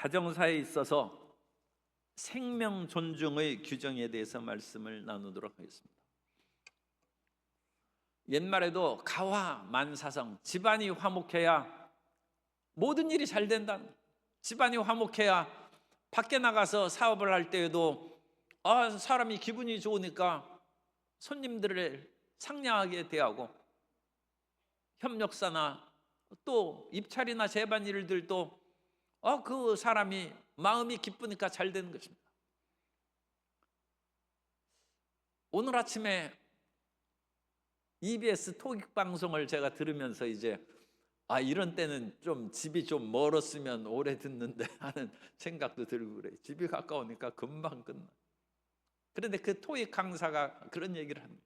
가정사에 있어서 생명 존중의 규정에 대해서 말씀을 나누도록 하겠습니다. 옛말에도 가화 만사성, 집안이 화목해야 모든 일이 잘 된다. 집안이 화목해야 밖에 나가서 사업을 할 때에도 사람이 기분이 좋으니까 손님들을 상냥하게 대하고, 협력사나 또 입찰이나 제반 일들도 그 사람이 마음이 기쁘니까 잘 되는 것입니다. 오늘 아침에 EBS 토익 방송을 제가 들으면서 이제 이런 때는 좀 집이 좀 멀었으면 오래 듣는데 하는 생각도 들고 그래요. 집이 가까우니까 금방 끝나. 그런데 그 토익 강사가 그런 얘기를 합니다.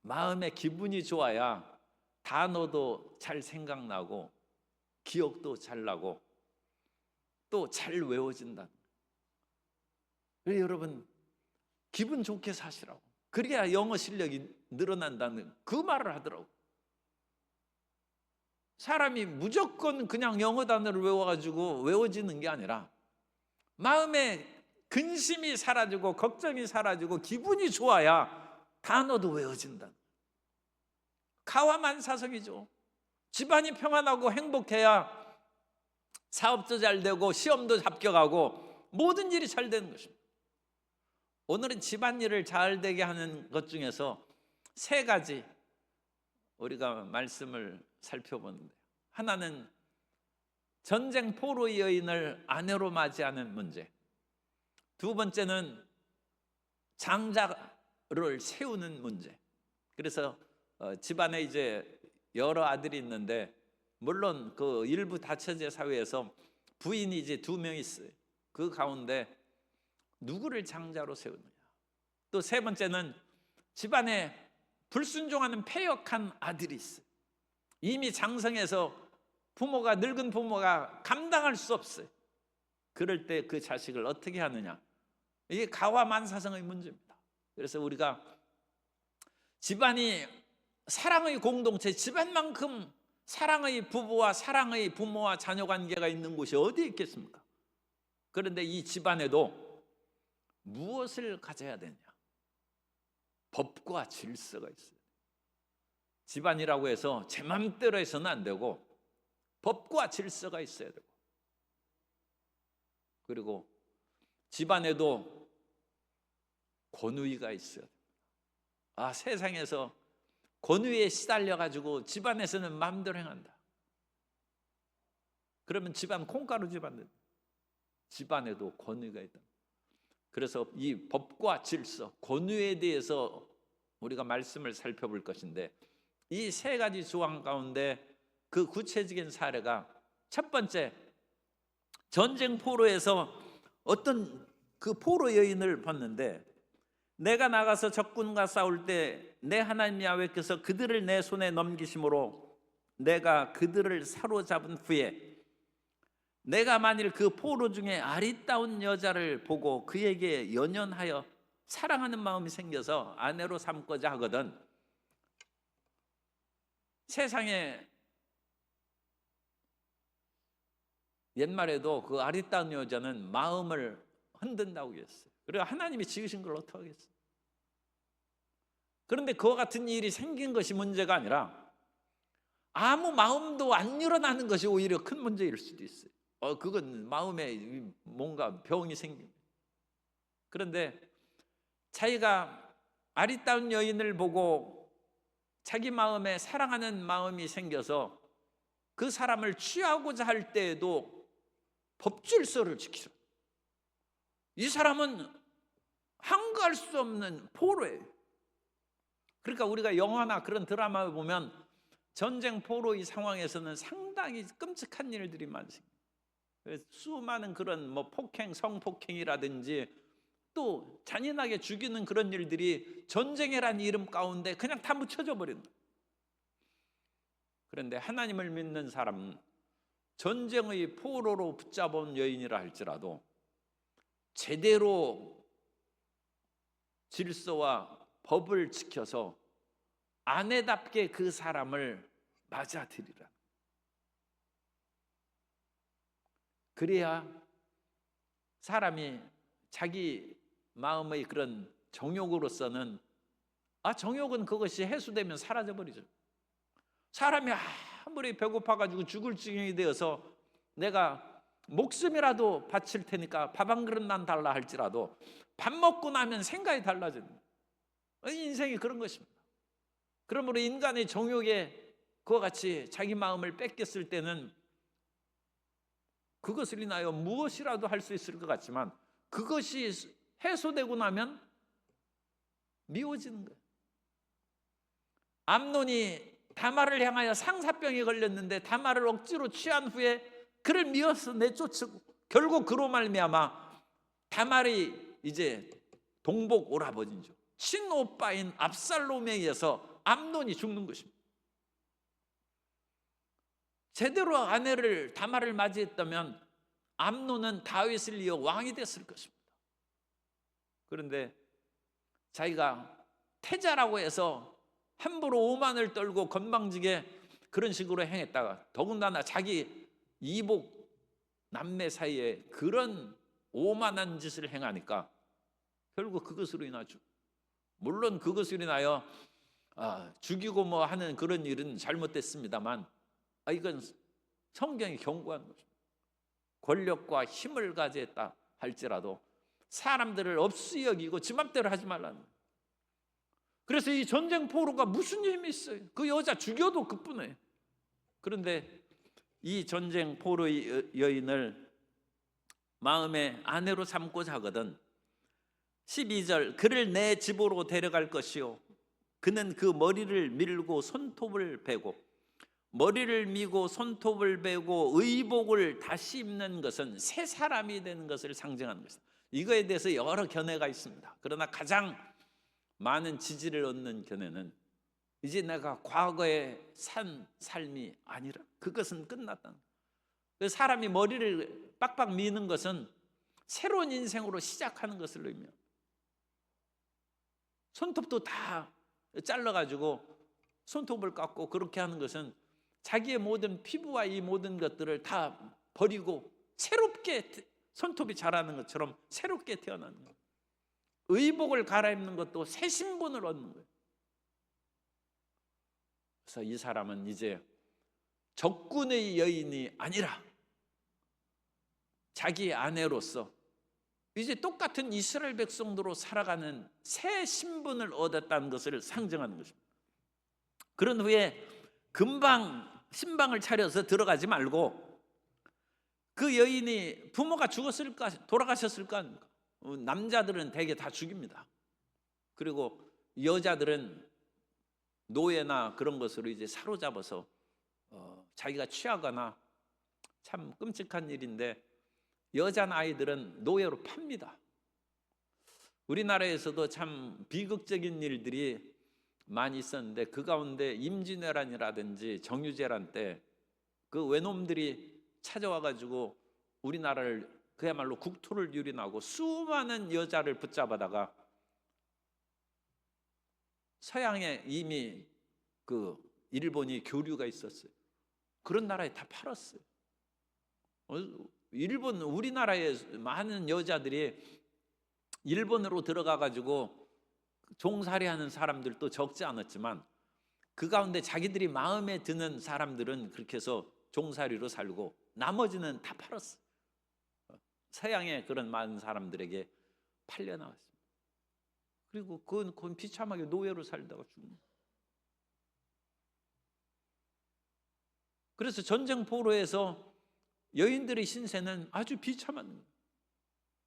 마음에 기분이 좋아야 단어도 잘 생각나고 기억도 잘 나고 또 잘 외워진다. 그래서 여러분, 기분 좋게 사시라고. 그래야 영어 실력이 늘어난다는 그 말을 하더라고. 사람이 무조건 그냥 영어 단어를 외워가지고 외워지는 게 아니라 마음에 근심이 사라지고 걱정이 사라지고 기분이 좋아야 단어도 외워진다. 가화만사성이죠. 집안이 평안하고 행복해야 사업도 잘 되고 시험도 합격하고 모든 일이 잘 되는 것입니다. 오늘은 집안일을 잘 되게 하는 것 중에서 세 가지 우리가 말씀을 살펴보는데, 하나는 전쟁 포로의 여인을 아내로 맞이하는 문제, 두 번째는 장자를 세우는 문제. 그래서 집안에 이제 여러 아들이 있는데, 물론 그 일부 다처제 사회에서 부인이 이제 2명 있어요. 그 가운데 누구를 장자로 세우느냐. 또 세 번째는 집안에 불순종하는 패역한 아들이 있어요. 이미 장성해서 늙은 부모가 감당할 수 없어요. 그럴 때 그 자식을 어떻게 하느냐. 이게 가화만사성의 문제입니다. 그래서 우리가 집안이 사랑의 공동체, 집안만큼 사랑의 부부와 사랑의 부모와 자녀 관계가 있는 곳이 어디 있겠습니까? 그런데 이 집안에도 무엇을 가져야 되냐? 법과 질서가 있어요. 집안이라고 해서 제 맘대로 해서는 안 되고 법과 질서가 있어야 되고, 그리고 집안에도 권위가 있어야 됩니다. 세상에서 권위에 시달려가지고 집안에서는 마음대로 행한다. 그러면 집안 콩가루 집안 된다. 집안에도 권위가 있다. 그래서 이 법과 질서, 권위에 대해서 우리가 말씀을 살펴볼 것인데, 이 세 가지 조항 가운데 그 구체적인 사례가, 첫 번째, 전쟁 포로에서 어떤 그 포로 여인을 봤는데, 내가 나가서 적군과 싸울 때 내 하나님 야훼께서 그들을 내 손에 넘기심으로 내가 그들을 사로잡은 후에 내가 만일 그 포로 중에 아리따운 여자를 보고 그에게 연연하여 사랑하는 마음이 생겨서 아내로 삼고자 하거든, 세상에 옛말에도 그 아리따운 여자는 마음을 흔든다고 했어요. 그리고 하나님이 지으신 걸 어떻게 하겠어요? 그런데 그와 같은 일이 생긴 것이 문제가 아니라 아무 마음도 안 일어나는 것이 오히려 큰 문제일 수도 있어요. 그건 마음에 뭔가 병이 생깁니다. 그런데 자기가 아리따운 여인을 보고 자기 마음에 사랑하는 마음이 생겨서 그 사람을 취하고자 할 때에도 법질서를 지키라. 이 사람은 항거할 수 없는 포로예요. 그러니까 우리가 영화나 그런 드라마를 보면 전쟁 포로의 상황에서는 상당히 끔찍한 일들이 많습니다. 수많은 그런 폭행, 성폭행이라든지 또 잔인하게 죽이는 그런 일들이 전쟁이라는 이름 가운데 그냥 다 묻혀져 버린다. 그런데 하나님을 믿는 사람은 전쟁의 포로로 붙잡은 여인이라 할지라도 제대로 질서와 법을 지켜서 아내답게 그 사람을 맞아들이라. 그래야 사람이 자기 마음의 그런 정욕으로서는 정욕은 그것이 해소되면 사라져버리죠. 사람이 아무리 배고파가지고 죽을 지경이 되어서 내가 목숨이라도 바칠 테니까 밥 한 그릇만 달라 할지라도 밥 먹고 나면 생각이 달라지는 거예요. 인생이 그런 것입니다. 그러므로 인간의 정욕에 그와 같이 자기 마음을 뺏겼을 때는 그것을 인하여 무엇이라도 할 수 있을 것 같지만 그것이 해소되고 나면 미워지는 거예요. 암논이 다말을 향하여 상사병에 걸렸는데 다말을 억지로 취한 후에 그를 미워서 내쫓고 결국 그로 말미암아 다말이 이제 동복 오라버니죠. 친오빠인 압살롬에 의해서 암논이 죽는 것입니다. 제대로 아내를 다말을 맞이했다면 암논은 다윗을 이어 왕이 됐을 것입니다. 그런데 자기가 태자라고 해서 함부로 오만을 떨고 건방지게 그런 식으로 행했다가 더군다나 자기 이복 남매 사이에 그런 오만한 짓을 행하니까 결국 그것으로 인하죠. 물론 그것으로 인하여 죽이고 뭐 하는 그런 일은 잘못됐습니다만 이건 성경이 경고하는 거죠. 권력과 힘을 가졌다 할지라도 사람들을 없이 여기고 지 맘대로 하지 말라는 거예요. 그래서 이 전쟁 포로가 무슨 힘이 있어요? 그 여자 죽여도 그뿐이에요. 그런데 이 전쟁 포로의 여인을 마음의 아내로 삼고자 하거든 12절 그를 내 집으로 데려갈 것이요 그는 그 머리를 밀고 손톱을 베고 머리를 미고 손톱을 베고 의복을 다시 입는 것은 새 사람이 되는 것을 상징하는 것입니다. 이거에 대해서 여러 견해가 있습니다. 그러나 가장 많은 지지를 얻는 견해는 이제 내가 과거에 산 삶이 아니라 그것은 끝났다. 사람이 머리를 빡빡 미는 것은 새로운 인생으로 시작하는 것을 의미합니다. 손톱도 다 잘라가지고 손톱을 깎고 그렇게 하는 것은 자기의 모든 피부와 이 모든 것들을 다 버리고 새롭게 손톱이 자라는 것처럼 새롭게 태어나는 거예요. 의복을 갈아입는 것도 새 신분을 얻는 거예요. 그래서 이 사람은 이제 적군의 여인이 아니라 자기 아내로서 이제 똑같은 이스라엘 백성으로 살아가는 새 신분을 얻었다는 것을 상징하는 것입니다. 그런 후에 금방 신방을 차려서 들어가지 말고 그 여인이 부모가 죽었을까 돌아가셨을까 남자들은 대개 다 죽입니다. 그리고 여자들은 노예나 그런 것으로 이제 사로잡아서 자기가 취하거나 참 끔찍한 일인데 여자 아이들은 노예로 팝니다. 우리나라에서도 참 비극적인 일들이 많이 있었는데 그 가운데 임진왜란이라든지 정유재란 때 그 외놈들이 찾아와가지고 우리나라를 그야말로 국토를 유린하고 수많은 여자를 붙잡아다가 서양에 이미 그 일본이 교류가 있었어요. 그런 나라에 다 팔았어요. 일본 우리나라의 많은 여자들이 일본으로 들어가가지고 종살이하는 사람들도 적지 않았지만 그 가운데 자기들이 마음에 드는 사람들은 그렇게 해서 종살이로 살고 나머지는 다 팔았어요. 서양의 그런 많은 사람들에게 팔려 나왔습니다. 그리고 그건 비참하게 노예로 살다가 죽는. 그래서 전쟁 포로에서 여인들의 신세는 아주 비참한 거예요.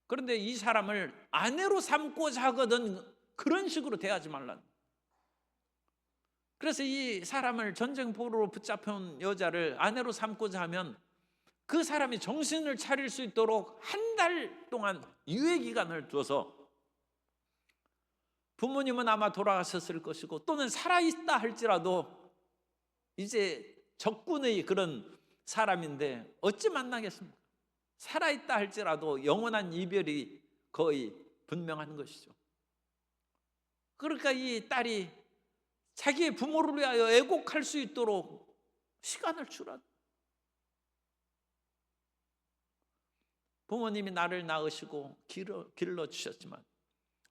그런데 이 사람을 아내로 삼고자 하거든 그런 식으로 대하지 말라는. 그래서 이 사람을 전쟁 포로로 붙잡혀온 여자를 아내로 삼고자 하면 그 사람이 정신을 차릴 수 있도록 한 달 동안 유예 기간을 둬서 부모님은 아마 돌아가셨을 것이고 또는 살아있다 할지라도 이제 적군의 그런 사람인데 어찌 만나겠습니까? 살아있다 할지라도 영원한 이별이 거의 분명한 것이죠. 그러니까 이 딸이 자기의 부모를 위하여 애곡할 수 있도록 시간을 주라. 부모님이 나를 낳으시고 길러주셨지만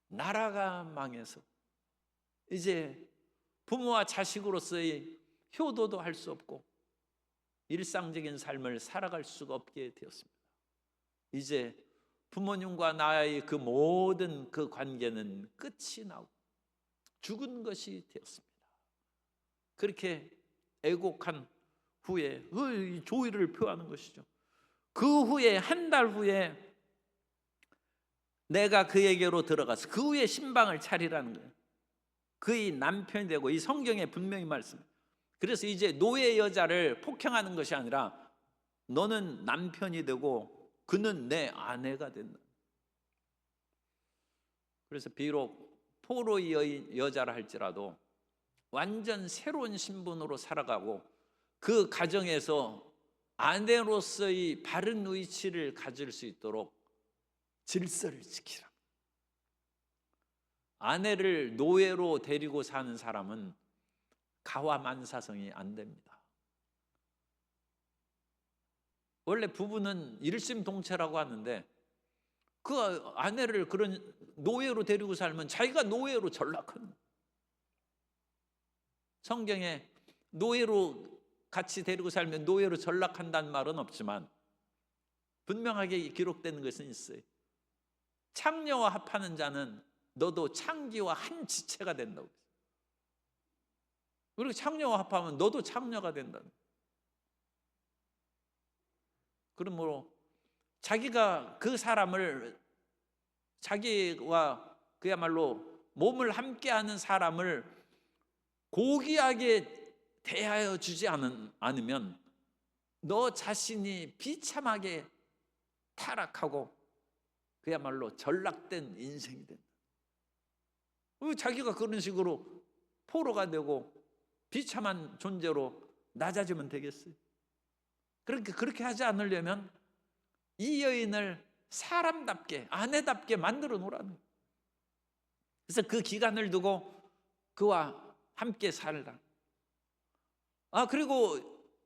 나라가 망해서 이제 부모와 자식으로서의 효도도 할 수 없고 일상적인 삶을 살아갈 수가 없게 되었습니다. 이제 부모님과 나의 그 모든 그 관계는 끝이 나고 죽은 것이 되었습니다. 그렇게 애곡한 후에 그 조의를 표하는 것이죠. 그 후에 한 달 후에 내가 그에게로 들어가서 그 후에 신방을 차리라는 거예요. 그의 남편이 되고, 이 성경에 분명히 말씀해요. 그래서 이제 노예 여자를 폭행하는 것이 아니라 너는 남편이 되고 그는 내 아내가 된다. 그래서 비록 포로의 여자라 할지라도 완전 새로운 신분으로 살아가고 그 가정에서 아내로서의 바른 위치를 가질 수 있도록 질서를 지키라. 아내를 노예로 데리고 사는 사람은 가와만사성이 안 됩니다. 원래 부부는 일심동체라고 하는데 그 아내를 그런 노예로 데리고 살면 자기가 노예로 전락하는, 성경에 노예로 같이 데리고 살면 노예로 전락한다는 말은 없지만 분명하게 기록되는 것은 있어요. 창녀와 합하는 자는 너도 창기와 한 지체가 된다고. 그리고 창녀와 합하면 너도 창녀가 된다. 그러므로 자기가 그 사람을, 자기와 그야말로 몸을 함께하는 사람을 고귀하게 대하여 주지 않으면 너 자신이 비참하게 타락하고 그야말로 전락된 인생이 된다. 왜 자기가 그런 식으로 포로가 되고 비참한 존재로 낮아지면 되겠어요? 그렇게 하지 않으려면 이 여인을 사람답게, 아내답게 만들어 놓으라는 거예요. 그래서 그 기간을 두고 그와 함께 살라. 그리고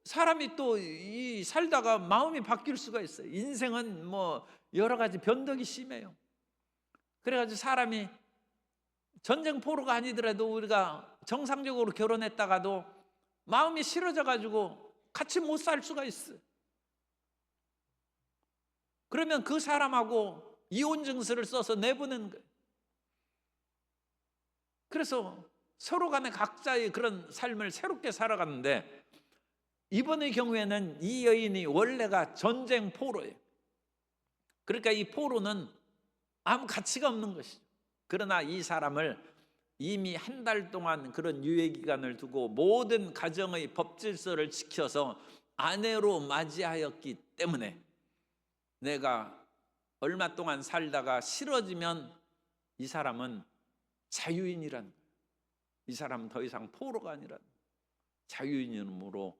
사람이 또 이 살다가 마음이 바뀔 수가 있어요. 인생은 뭐 여러 가지 변덕이 심해요. 그래가지고 사람이 전쟁 포로가 아니더라도 우리가 정상적으로 결혼했다가도 마음이 싫어져 가지고 같이 못 살 수가 있어요. 그러면 그 사람하고 이혼 증서를 써서 내보내는 거예요. 그래서 서로 간에 각자의 그런 삶을 새롭게 살아갔는데, 이번의 경우에는 이 여인이 원래가 전쟁 포로예요. 그러니까 이 포로는 아무 가치가 없는 것이죠. 그러나 이 사람을 이미 한 달 동안 그런 유예 기간을 두고 모든 가정의 법 질서를 지켜서 아내로 맞이하였기 때문에 내가 얼마 동안 살다가 싫어지면 이 사람은 자유인이란 거예요. 이 사람은 더 이상 포로가 아니라 자유인으로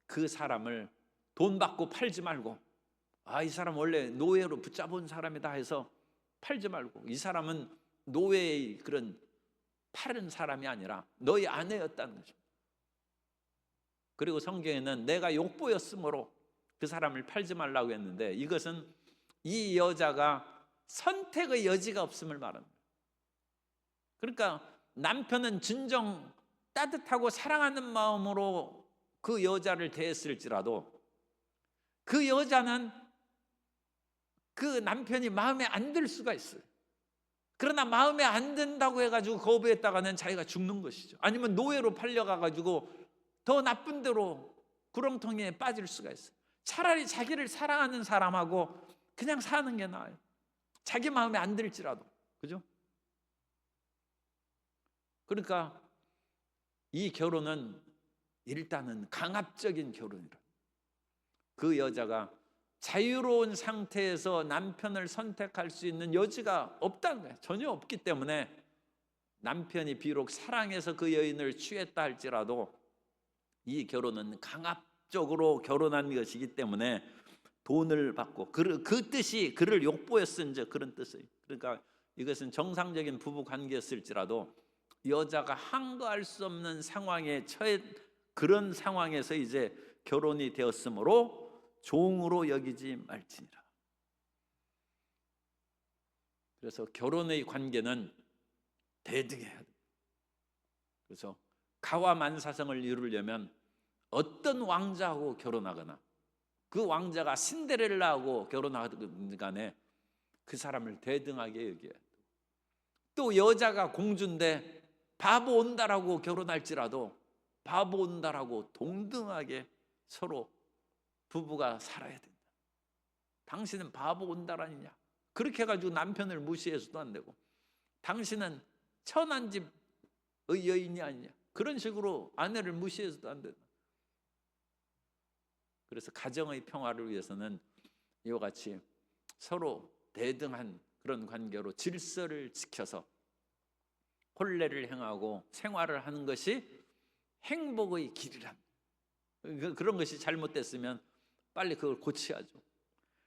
그 사람을 돈 받고 팔지 말고, 이 사람 원래 노예로 붙잡은 사람이다 해서 팔지 말고, 이 사람은 노예의 그런 파는 사람이 아니라 너희 아내였다는 거죠. 그리고 성경에는 내가 욕보였으므로 그 사람을 팔지 말라고 했는데, 이것은 이 여자가 선택의 여지가 없음을 말합니다. 그러니까 남편은 진정 따뜻하고 사랑하는 마음으로 그 여자를 대했을지라도 그 여자는 그 남편이 마음에 안 들 수가 있어요. 그러나 마음에 안 든다고 해가지고 거부했다가는 자기가 죽는 것이죠. 아니면 노예로 팔려가가지고 더 나쁜 데로 구렁텅이에 빠질 수가 있어요. 차라리 자기를 사랑하는 사람하고 그냥 사는 게 나아요. 자기 마음에 안 들지라도. 그죠? 그러니까 이 결혼은 일단은 강압적인 결혼이라. 그 여자가 자유로운 상태에서 남편을 선택할 수 있는 여지가 없다는 거예요. 전혀 없기 때문에 남편이 비록 사랑해서 그 여인을 취했다 할지라도 이 결혼은 강압적으로 결혼한 것이기 때문에 돈을 받고, 그 뜻이 그를 욕보였은 즉 그런 뜻이에요. 그러니까 이것은 정상적인 부부 관계였을지라도 여자가 항거할 수 없는 상황에 처해, 그런 상황에서 이제 결혼이 되었으므로 종으로 여기지 말지니라. 그래서 결혼의 관계는 대등해야 돼. 그래서 가와 만사성을 이루려면 어떤 왕자하고 결혼하거나 그 왕자가 신데렐라하고 결혼하든 간에 그 사람을 대등하게 여겨야 돼. 또 여자가 공주인데 바보 온다라고 결혼할지라도 바보 온다라고 동등하게 서로 부부가 살아야 된다. 당신은 바보 온다라느냐? 그렇게 해가지고 남편을 무시해서도 안 되고, 당신은 천한 집의 여인이 아니냐? 그런 식으로 아내를 무시해서도 안 된다. 그래서 가정의 평화를 위해서는 이와 같이 서로 대등한 그런 관계로 질서를 지켜서 혼례를 행하고 생활을 하는 것이 행복의 길이랍니다. 그런 것이 잘못됐으면 빨리 그걸 고쳐야죠.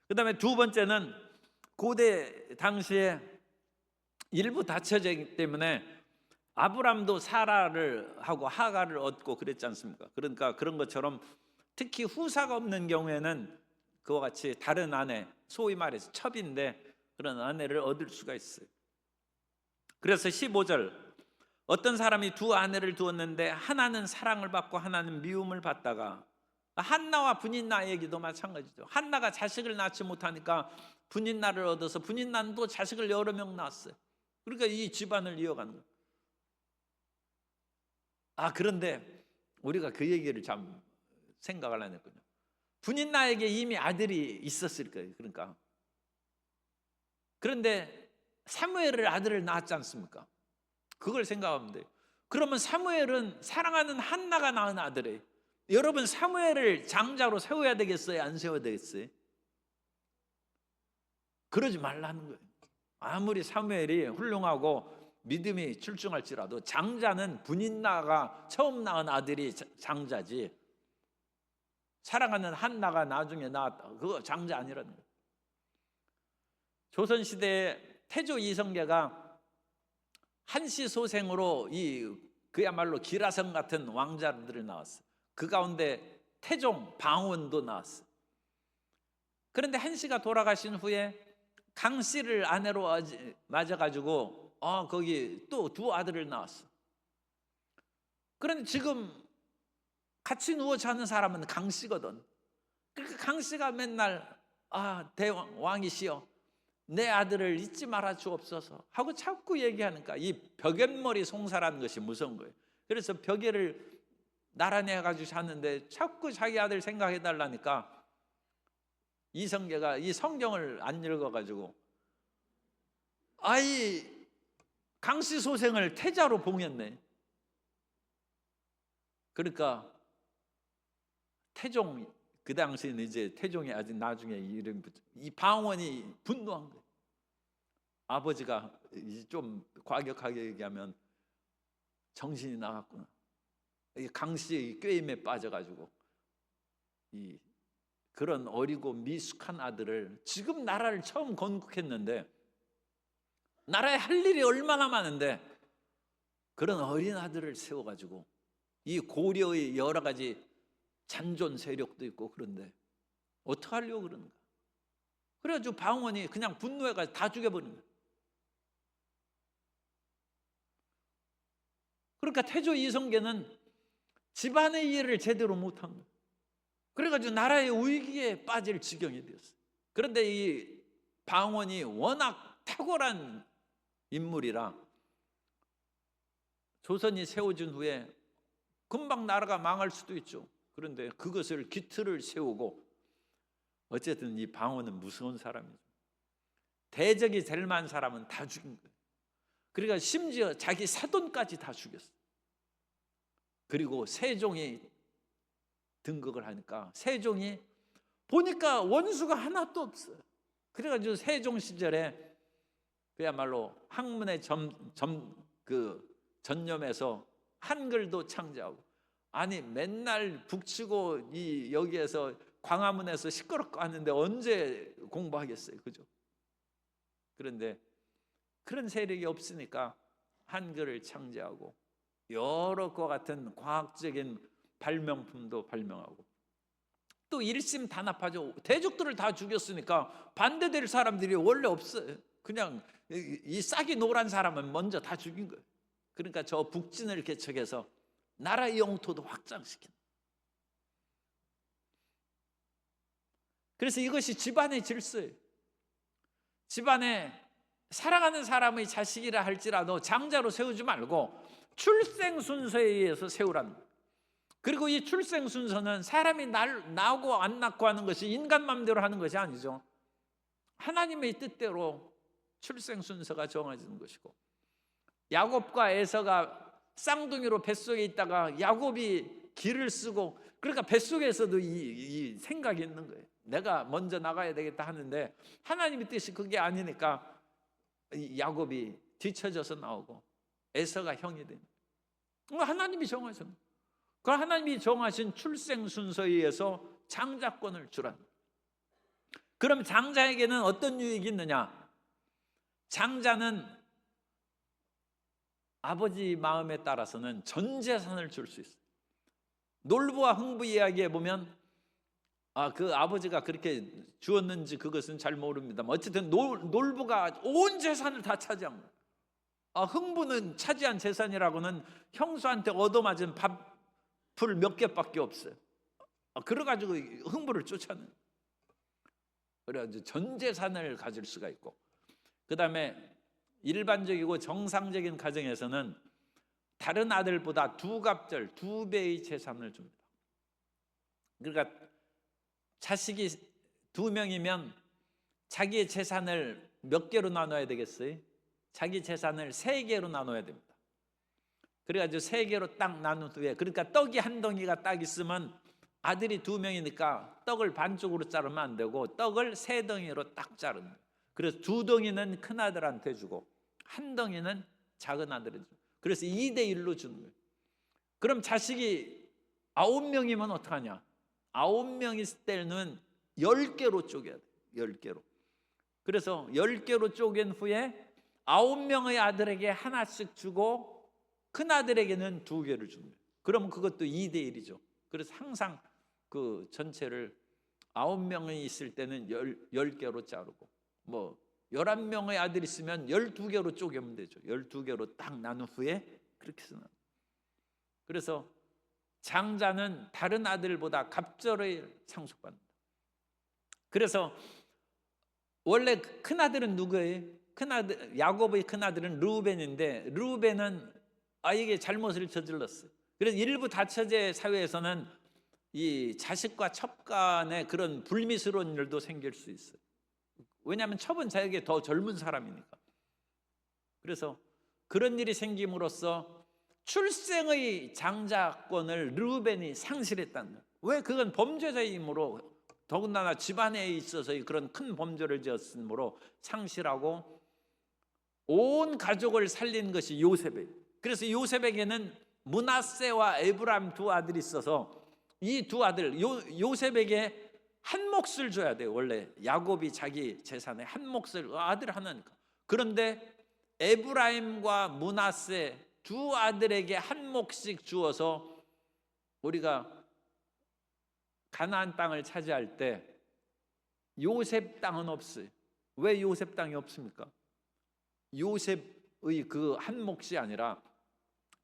그 다음에 두 번째는 고대 당시에 일부 닫혀져 있기 때문에 아브람도 사라를 하고 하가를 얻고 그랬지 않습니까? 그러니까 그런 것처럼 특히 후사가 없는 경우에는 그와 같이 다른 아내, 소위 말해서 첩인데 그런 아내를 얻을 수가 있어요. 그래서 15절, 어떤 사람이 두 아내를 두었는데 하나는 사랑을 받고 하나는 미움을 받다가, 한나와 분인나 얘기도 마찬가지죠. 한나가 자식을 낳지 못하니까 분인나를 얻어서 분인나는 또 자식을 여러 명 낳았어요. 그러니까 이 집안을 이어가는 거예요. 그런데 우리가 그 얘기를 참 생각을 안 했군요. 분인나에게 이미 아들이 있었을 거예요. 그런데 사무엘을 아들을 낳았지 않습니까? 그걸 생각하면 돼요. 그러면 사무엘은 사랑하는 한나가 낳은 아들이에요. 여러분, 사무엘을 장자로 세워야 되겠어요? 안 세워야 되겠어요? 그러지 말라는 거예요. 아무리 사무엘이 훌륭하고 믿음이 출중할지라도 장자는 분인나가 처음 낳은 아들이 장자지, 사랑하는 한나가 나중에 낳았다, 그거 장자 아니라는 거예요. 조선시대에 태조 이성계가 한시 소생으로 그야말로 기라성 같은 왕자들을 낳았어요. 그 가운데 태종, 방원도 나왔어요. 그런데 한씨가 돌아가신 후에 강씨를 아내로 맞아가지고 거기 또 두 아들을 낳았어. 그런데 지금 같이 누워 자는 사람은 강씨거든. 그러니까 강씨가 맨날 대왕, 왕이시여 내 아들을 잊지 말아 주옵소서 하고 자꾸 얘기하니까 이 벽앤머리 송사라는 것이 무서운 거예요. 그래서 벽에를 나란히 해가지고 잤는데 자꾸 자기 아들 생각해 달라니까 이성계가 이 성경을 안 읽어가지고 강씨 소생을 태자로 봉했네. 그러니까 태종, 그 당시에는 이제 태종이 아직 나중에 이름 붙여, 이 방원이 분노한 거예요. 아버지가 좀 과격하게 얘기하면 정신이 나갔구나. 강씨의 꾀임에 빠져가지고 그런 어리고 미숙한 아들을, 지금 나라를 처음 건국했는데 나라에 할 일이 얼마나 많은데 그런 어린 아들을 세워가지고 이 고려의 여러 가지 잔존 세력도 있고, 그런데 어떻게 하려고 그러는가. 그래가지고 방원이 그냥 분노해가지고 다 죽여버린 거예요. 그러니까 태조 이성계는 집안의 일을 제대로 못한 거예요. 그래가지고 나라의 위기에 빠질 지경이 되었어요. 그런데 이 방원이 워낙 탁월한 인물이라 조선이 세워진 후에 금방 나라가 망할 수도 있죠. 그런데 그것을 기틀을 세우고, 어쨌든 이 방원은 무서운 사람이죠. 대적이 될 만한 사람은 다 죽인 거예요. 그러니까 심지어 자기 사돈까지 다 죽였어요. 그리고 세종이 등극을 하니까 세종이 보니까 원수가 하나도 없어요. 그래가지고 세종 시절에 그야말로 학문의 전념에서 한글도 창제하고, 맨날 북치고 여기에서 광화문에서 시끄럽고 하는데 언제 공부하겠어요, 그죠? 그런데 그런 세력이 없으니까 한글을 창제하고 여러 것 같은 과학적인 발명품도 발명하고, 또 일심단합하죠. 대적들을 다 죽였으니까 반대될 사람들이 원래 없어요. 그냥 이 싹이 노란 사람은 먼저 다 죽인 거예요. 그러니까 저 북진을 개척해서 나라의 영토도 확장시킨. 그래서 이것이 집안의 질서예요. 집안에 사랑하는 사람의 자식이라 할지라도 장자로 세우지 말고 출생 순서에 의해서 세우라는 거예요. 그리고 이 출생 순서는 사람이 낳고 안 낳고 하는 것이 인간 마음대로 하는 것이 아니죠. 하나님의 뜻대로 출생 순서가 정해지는 것이고, 야곱과 에서가 쌍둥이로 뱃속에 있다가 야곱이 기를 쓰고, 그러니까 뱃속에서도 이 생각이 있는 거예요. 내가 먼저 나가야 되겠다 하는데 하나님의 뜻이 그게 아니니까 야곱이 뒤처져서 나오고 에서가 형이 됩니다. 하나님이 정하셨습니다. 그 하나님이 정하신 출생 순서에 의해서 장자권을 주라. 그럼 장자에게는 어떤 유익이 있느냐? 장자는 아버지 마음에 따라서는 전 재산을 줄 수 있어요. 놀부와 흥부 이야기에 보면 그 아버지가 그렇게 주었는지 그것은 잘 모릅니다만 어쨌든 놀부가 온 재산을 다 차지한 거예요. 흥부는 차지한 재산이라고는 형수한테 얻어맞은 밥풀 몇 개밖에 없어요. 그래가지고 흥부를 쫓아내요. 그래가지고 전 재산을 가질 수가 있고, 그 다음에 일반적이고 정상적인 가정에서는 다른 아들보다 2갑절 2배의 재산을 줍니다. 그러니까 자식이 2명이면 자기의 재산을 몇 개로 나눠야 되겠어요? 자기 재산을 3개로 나눠야 됩니다. 그래가지고 3개로 딱 나눈 후에, 그러니까 떡이 한 덩이가 딱 있으면 아들이 2명이니까 떡을 반쪽으로 자르면 안 되고 떡을 3덩이로 딱 자르는 거예요. 그래서 2덩이는 큰 아들한테 주고 1덩이는 작은 아들한테 주고, 그래서 2대1로 주는 거예요. 그럼 자식이 9명이면 어떡하냐? 9명 있을 때는 10개로 쪼개야 돼요. 10개로. 그래서 10개로 쪼갠 후에 9명의 아들에게 하나씩 주고 큰 아들에게는 2개를 주는 거예요. 그러면 그것도 2대1이죠. 그래서 항상 그 전체를 9명이 있을 때는 10개로 자르고, 11명의 아들이 있으면 12개로 쪼개면 되죠. 12개로 딱 나눈 후에 그렇게 쓰는. 그래서 장자는 다른 아들보다 갑절을 상속받는다. 그래서 원래 큰 아들은 누구예요? 큰 아들, 야곱의 큰 아들은 르우벤인데, 르우벤은 아이에게 잘못을 저질렀어요. 그래서 일부 다처제 사회에서는 이 자식과 첩 간에 그런 불미스러운 일도 생길 수 있어요. 왜냐하면 첩은 자에게 더 젊은 사람이니까. 그래서 그런 일이 생김으로써 출생의 장자권을 르우벤이 상실했다는 거예요. 왜? 그건 범죄자이므로, 더군다나 집안에 있어서 그런 큰 범죄를 지었으므로 상실하고 온 가족을 살린 것이 요셉이에요. 그래서 요셉에게는 므낫세와 에브라임 2 아들이 있어서 이 2 아들, 요셉에게 한 몫을 줘야 돼요. 원래 야곱이 자기 재산의 한 몫을, 아들 하나니까. 그런데 에브라임과 므낫세 2 아들에게 한 몫씩 주어서 우리가 가나안 땅을 차지할 때 요셉 땅은 없어요. 왜 요셉 땅이 없습니까? 요셉의 그 한 몫이 아니라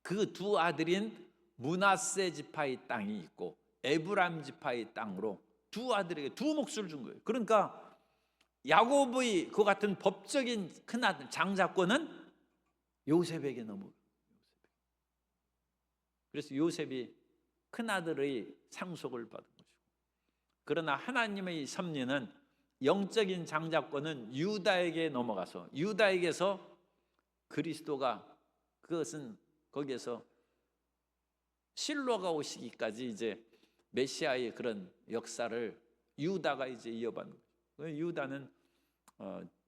그 2 아들인 므낫세 지파의 땅이 있고 에브라임 지파의 땅으로 2 아들에게 2 몫을 준 거예요. 그러니까 야곱의 그 같은 법적인 큰아들 장자권은 요셉에게 넘어요. 그래서 요셉이 큰아들의 상속을 받은 것이고, 그러나 하나님의 섭리는 영적인 장자권은 유다에게 넘어가서 유다에게서 그리스도가, 그것은 거기에서 실로가 오시기까지 이제 메시아의 그런 역사를 유다가 이제 이어받는 거예요. 유다는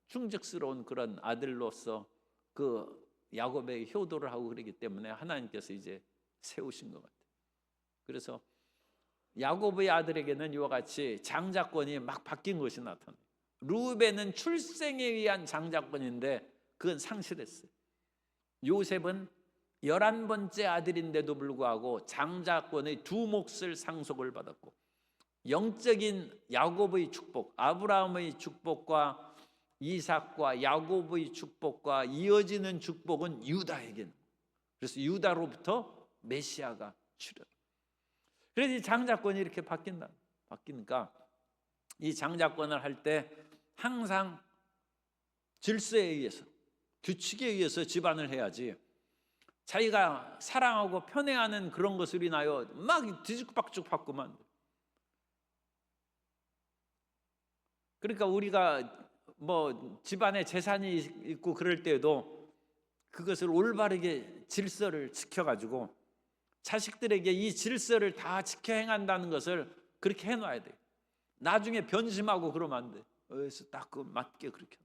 충직스러운 그런 아들로서 그 야곱에게 효도를 하고 그러기 때문에 하나님께서 이제 세우신 것 같아요. 그래서 야곱의 아들에게는 이와 같이 장자권이 막 바뀐 것이 나타나요. 르우벤은 출생에 의한 장자권인데 그건 상실했어요. 요셉은 11번째 아들인데도 불구하고 장자권의 2 몫을 상속을 받았고, 영적인 야곱의 축복, 아브라함의 축복과 이삭과 야곱의 축복과 이어지는 축복은 유다에게는, 그래서 유다로부터 메시아가 출현. 그래서 이 장자권이 이렇게 바뀌니까 이 장자권을 할 때 항상 질서에 의해서, 규칙에 의해서 집안을 해야지, 자기가 사랑하고 편애하는 그런 것을 인하여 막 뒤죽박죽 바꾸면 안 돼. 그러니까 우리가 뭐 집안에 재산이 있고 그럴 때에도 그것을 올바르게 질서를 지켜가지고 자식들에게 이 질서를 다 지켜 행한다는 것을 그렇게 해놔야 돼. 나중에 변심하고 그러면 안 돼. 그래서 딱 그 맞게 그렇게.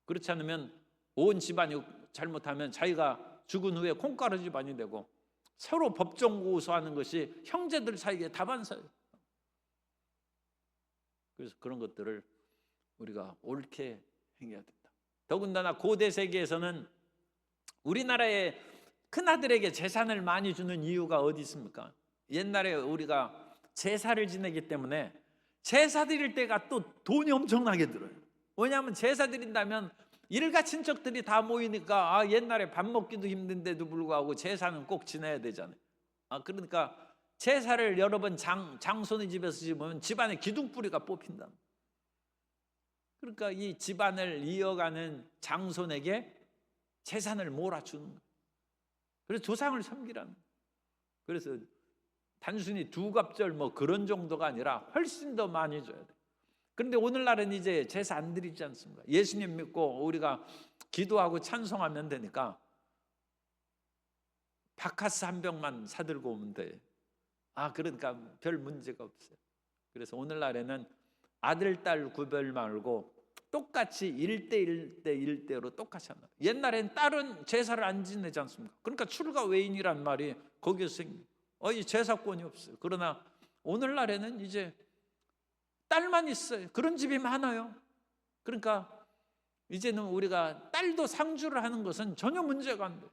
그렇지 않으면 온 집안이 잘못하면 자기가 죽은 후에 콩가루 집안이 되고 서로 법정 고소하는 것이 형제들 사이에 다반사예요. 그래서 그런 것들을 우리가 옳게 행해야 된다. 더군다나 고대 세계에서는 우리나라의 큰아들에게 재산을 많이 주는 이유가 어디 있습니까? 옛날에 우리가 제사를 지내기 때문에 제사 드릴 때가 또 돈이 엄청나게 들어요. 왜냐하면 제사 드린다면 일가 친척들이 다 모이니까 옛날에 밥 먹기도 힘든데도 불구하고 제사는 꼭 지내야 되잖아요. 그러니까 제사를 여러 번 장손의 집에서 지으면 집안에 기둥뿌리가 뽑힌다. 그러니까 이 집안을 이어가는 장손에게 재산을 몰아주는 거예요. 그래서 조상을 섬기라는 거예요. 그래서 단순히 두갑절 뭐 그런 정도가 아니라 훨씬 더 많이 줘야 돼요. 그런데 오늘날은 이제 제사 안 드리지 않습니까? 예수님 믿고 우리가 기도하고 찬송하면 되니까 바카스 한 병만 사들고 오면 돼. 그러니까 별 문제가 없어요. 그래서 오늘날에는 아들, 딸 구별 말고 똑같이 1대 1대로 똑같이 한다. 옛날엔 딸은 제사를 안 지내지 않습니까? 그러니까 출가 외인이란 말이 거기서 생깁니다. 이 제사권이 없어요. 그러나 오늘날에는 이제 딸만 있어요. 그런 집이 많아요. 그러니까 이제는 우리가 딸도 상주를 하는 것은 전혀 문제가 안 돼요.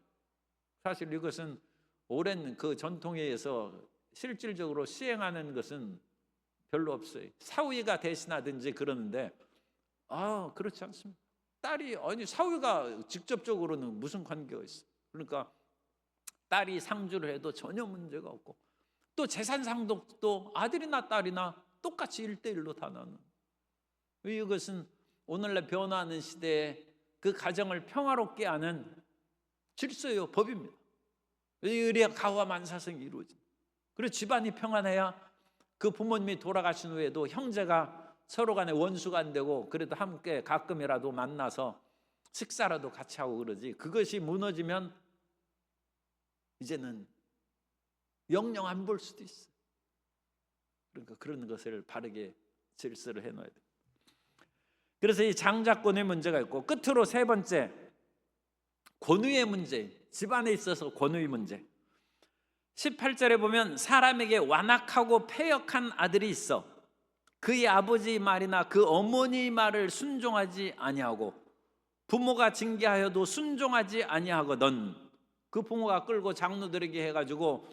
사실 이것은 오랜 그 전통에 의해서 실질적으로 시행하는 것은 별로 없어요. 사위가 대신하든지 그러는데 그렇지 않습니다. 딸이 사위가 직접적으로는 무슨 관계가 있어? 그러니까 딸이 상주를 해도 전혀 문제가 없고, 또 재산 상독도 아들이나 딸이나 똑같이 1대 1로 다 나누는. 이것은 오늘날 변화하는 시대에 그 가정을 평화롭게 하는 질서요, 법입니다. 이래야 가와 만사성이 이루어집니다. 그리고 집안이 평안해야 그 부모님이 돌아가신 후에도 형제가 서로 간에 원수가 안 되고 그래도 함께 가끔이라도 만나서 식사라도 같이 하고 그러지. 그것이 무너지면 이제는 영영 안 볼 수도 있어요. 그러니까 그런 것을 바르게 질서를 해놔야 돼요. 그래서 이 장자권의 문제가 있고, 끝으로 세 번째, 권위의 문제. 집안에 있어서 권위 문제. 18절에 보면 사람에게 완악하고 패역한 아들이 있어 그의 아버지 말이나 그 어머니 말을 순종하지 아니하고 부모가 징계하여도 순종하지 아니하거든. 그 부모가 끌고 장로들에게 해가지고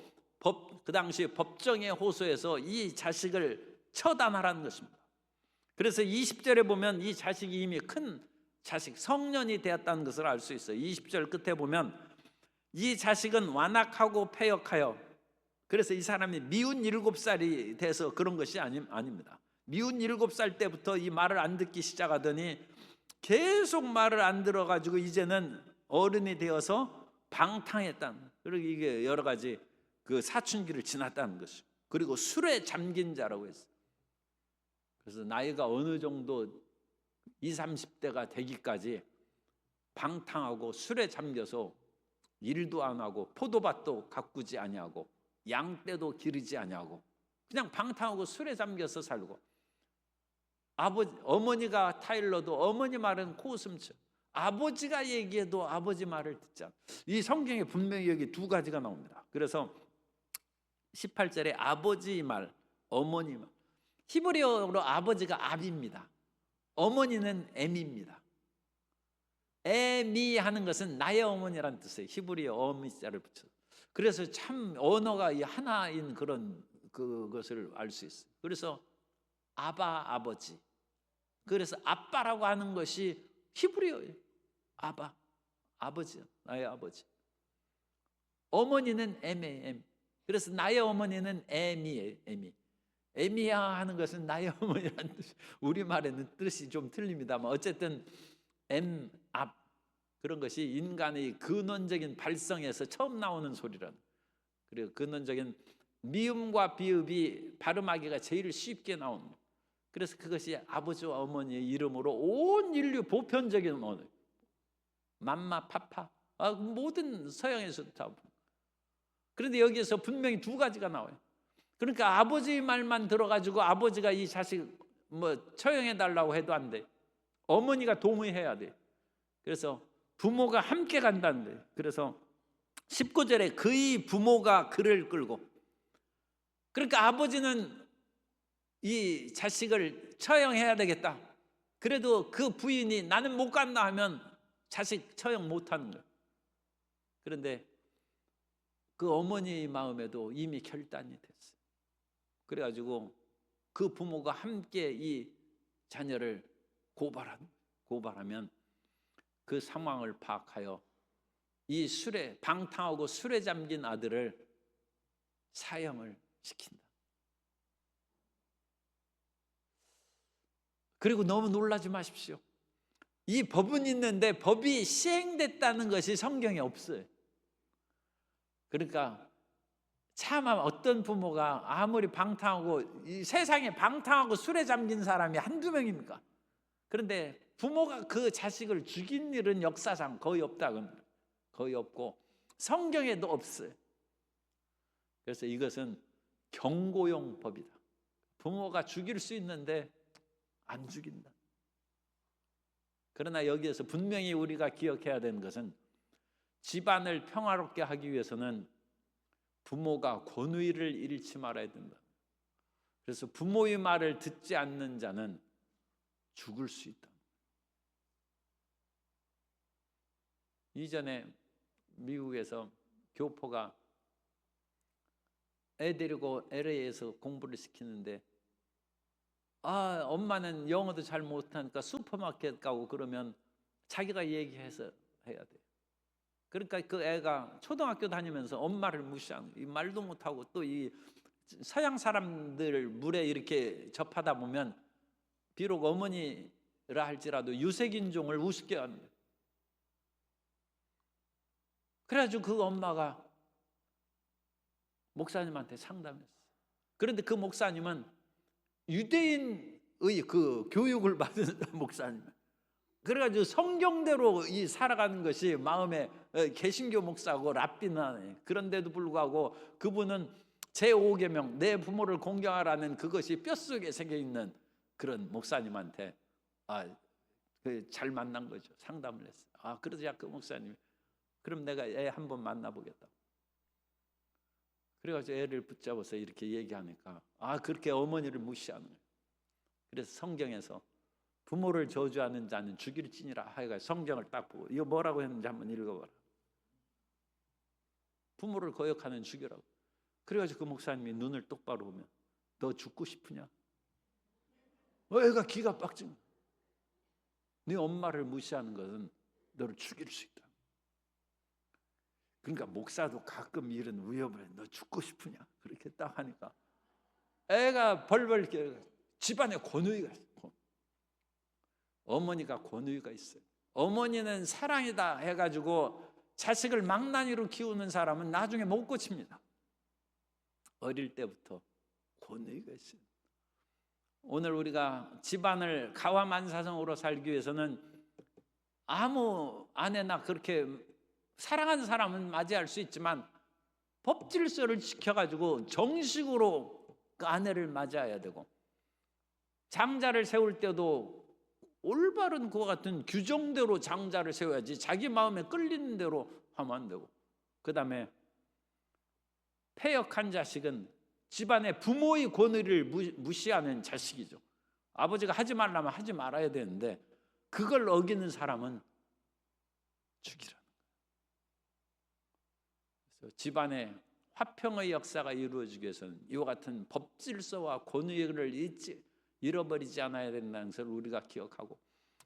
그 당시 법정에 호소해서 이 자식을 처단하라는 것입니다. 그래서 20절에 보면 이 자식이 이미 큰 자식, 성년이 되었다는 것을 알 수 있어요. 20절 끝에 보면 이 자식은 완악하고 패역하여, 그래서 이 사람이 미운 7살이 돼서 그런 것이 아닙니다. 미운 7살 때부터 이 말을 안 듣기 시작하더니 계속 말을 안 들어가지고 이제는 어른이 되어서 방탕했다는, 그리고 이게 여러 가지 그 사춘기를 지났다는 것이죠. 그리고 술에 잠긴 자라고 했어요. 그래서 나이가 어느 정도 20, 30대가 되기까지 방탕하고 술에 잠겨서 일도 안 하고 포도밭도 가꾸지 아니하고 양떼도 기르지 아니하고 그냥 방탕하고 술에 잠겨서 살고, 어머니가 타일러도 어머니 말은 코웃음 쳐, 아버지가 얘기해도 아버지 말을 듣지 않아. 이 성경에 분명히 여기 두 가지가 나옵니다. 그래서 18절에 아버지 말, 어머니 말. 히브리어로 아버지가 압입니다. 어머니는 엠입니다. 엠이 하는 것은 나의 어머니라는 뜻이에요. 히브리어 어미자를 붙여서. 그래서 참 언어가 하나인 그런 그것을 알 수 있어요. 그래서 아바, 아버지. 그래서 아빠라고 하는 것이 히브리어예요. 아바, 아버지, 나의 아버지. 어머니는 엠이에요. 그래서 나의 어머니는 엠이에요. 에미야 하는 것은 나의 어머니라는 뜻. 우리말에는 뜻이 좀 틀립니다만 어쨌든 앞 그런 것이 인간의 근원적인 발성에서 처음 나오는 소리라는. 그리고 근원적인 미음과 비읍이 발음하기가 제일 쉽게 나오는 거예요. 그래서 그것이 아버지와 어머니의 이름으로 온 인류 보편적인 언어. 맘마, 파파, 모든 서양에서 다. 그런데 여기에서 분명히 두 가지가 나와요. 그러니까 아버지 말만 들어가지고 아버지가 이 자식 처형해 달라고 해도 안 돼. 어머니가 동의해야 돼. 그래서 부모가 함께 간다는 거예요. 그래서 19절에 그의 부모가 그를 끌고, 그러니까 아버지는 이 자식을 처형해야 되겠다. 그래도 그 부인이 나는 못 간다 하면 자식 처형 못 하는 거예요. 그런데 그 어머니의 마음에도 이미 결단이 됐어요. 그래가지고 그 부모가 함께 이 자녀를 고발하면 그 상황을 파악하여 이 술에 방탕하고 술에 잠긴 아들을 사형을 시킨다. 그리고 너무 놀라지 마십시오. 이 법은 있는데 법이 시행됐다는 것이 성경에 없어요. 그러니까 참 어떤 부모가 아무리 방탕하고 이 세상에 방탕하고 술에 잠긴 사람이 한두 명입니까? 그런데 부모가 그 자식을 죽인 일은 역사상 거의 없다고는, 거의 없고 성경에도 없어요. 그래서 이것은 경고용 법이다. 부모가 죽일 수 있는데 안 죽인다. 그러나 여기에서 분명히 우리가 기억해야 되는 것은 집안을 평화롭게 하기 위해서는 부모가 권위를 잃지 말아야 된다. 그래서 부모의 말을 듣지 않는 자는 죽을 수 있다. 이전에 미국에서 교포가 애 데리고 LA에서 공부를 시키는데 엄마는 영어도 잘 못하니까 슈퍼마켓 가고 그러면 자기가 얘기해서 해야 돼. 그러니까 그 애가 초등학교 다니면서 엄마를 무시하는, 이 말도 못하고 또 이 서양 사람들 물에 이렇게 접하다 보면 비록 어머니라 할지라도 유색인종을 우습게 하는 거예요. 그래가지고 그 엄마가 목사님한테 상담했어요. 그런데 그 목사님은 유대인의 그 교육을 받은 목사님. 그래가지고 성경대로 이 살아가는 것이 마음에, 개신교 목사고 랍비나, 그런데도 불구하고 그분은 제5계명 내 부모를 공경하라는 그것이 뼛속에 새겨있는 그런 목사님한테 잘 만난 거죠. 상담을 했어요. 그러자 그 목사님이 그럼 내가 애 한번 만나보겠다. 그래가지고 애를 붙잡아서 이렇게 얘기하니까 그렇게 어머니를 무시하는 거예요. 그래서 성경에서 부모를 저주하는 자는 죽일지니라 하여가 성경을 딱 보고 이거 뭐라고 했는지 한번 읽어봐라. 부모를 거역하는 죽이라고. 그래가지고 그 목사님이 눈을 똑바로 보면 너 죽고 싶으냐? 애가 기가 빡진 거야. 네 엄마를 무시하는 것은 너를 죽일 수 있다. 그러니까 목사도 가끔 이런 위협을 해. 너 죽고 싶으냐? 그렇게 딱 하니까 애가 벌벌 집안에 권위가 있어요. 어머니가 권위가 있어요. 어머니는 사랑이다 해가지고 자식을 망나니로 키우는 사람은 나중에 못 고칩니다. 어릴 때부터 권위가 있어요. 오늘 우리가 집안을 가와만사성으로 살기 위해서는 아무 아내나 그렇게 사랑하는 사람은 맞이할 수 있지만 법 질서를 지켜가지고 정식으로 그 아내를 맞이해야 되고, 장자를 세울 때도 올바른 그와 같은 규정대로 장자를 세워야지 자기 마음에 끌리는 대로 하면 안 되고, 그 다음에 패역한 자식은 집안의 부모의 권위를 무시하는 자식이죠. 아버지가 하지 말라면 하지 말아야 되는데 그걸 어기는 사람은 죽이라는 거예요. 그래서 집안의 화평의 역사가 이루어지기 위해서는 이와 같은 법 질서와 권위를 잃어버리지 않아야 된다는 것을 우리가 기억하고,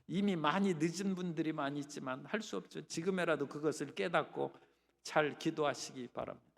이미 많이 늦은 분들이 많이 있지만 할 수 없죠. 지금이라도 그것을 깨닫고 잘 기도하시기 바랍니다.